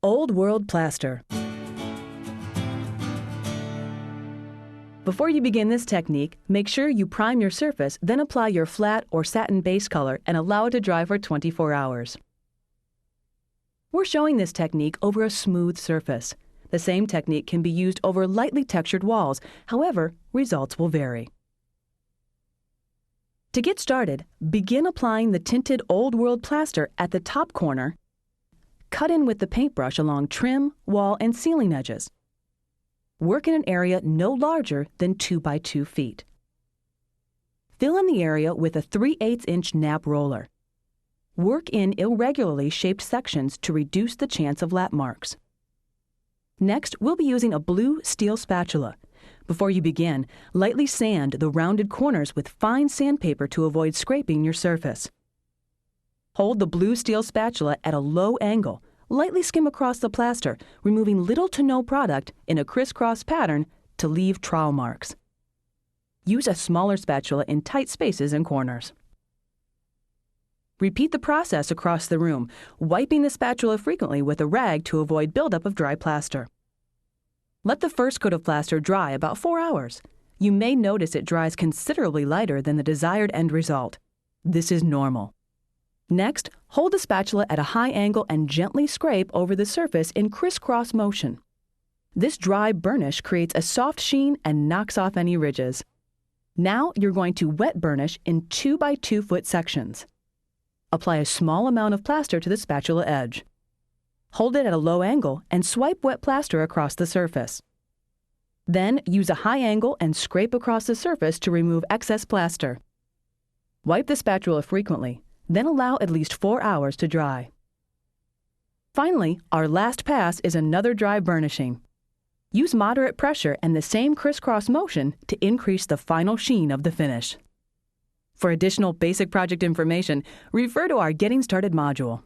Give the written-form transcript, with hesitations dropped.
Old World Plaster. Before you begin this technique, make sure you prime your surface, then apply your flat or satin base color and allow it to dry for 24 hours. We're showing this technique over a smooth surface. The same technique can be used over lightly textured walls. However, results will vary. To get started, begin applying the tinted Old World Plaster at the top corner. Cut in with the paintbrush along trim, wall, and ceiling edges. Work in an area no larger than 2 by 2 feet. Fill in the area with a 3/8 inch nap roller. Work in irregularly shaped sections to reduce the chance of lap marks. Next, we'll be using a blue steel spatula. Before you begin, lightly sand the rounded corners with fine sandpaper to avoid scraping your surface. Hold the blue steel spatula at a low angle. Lightly skim across the plaster, removing little to no product in a crisscross pattern to leave trowel marks. Use a smaller spatula in tight spaces and corners. Repeat the process across the room, wiping the spatula frequently with a rag to avoid buildup of dry plaster. Let the first coat of plaster dry about 4 hours. You may notice it dries considerably lighter than the desired end result. This is normal. Next, hold the spatula at a high angle and gently scrape over the surface in crisscross motion. This dry burnish creates a soft sheen and knocks off any ridges. Now you're going to wet burnish in 2 by 2 foot sections. Apply a small amount of plaster to the spatula edge. Hold it at a low angle and swipe wet plaster across the surface. Then use a high angle and scrape across the surface to remove excess plaster. Wipe the spatula frequently, then allow at least 4 hours to dry. Finally, our last pass is another dry burnishing. Use moderate pressure and the same crisscross motion to increase the final sheen of the finish. For additional basic project information, refer to our Getting Started module.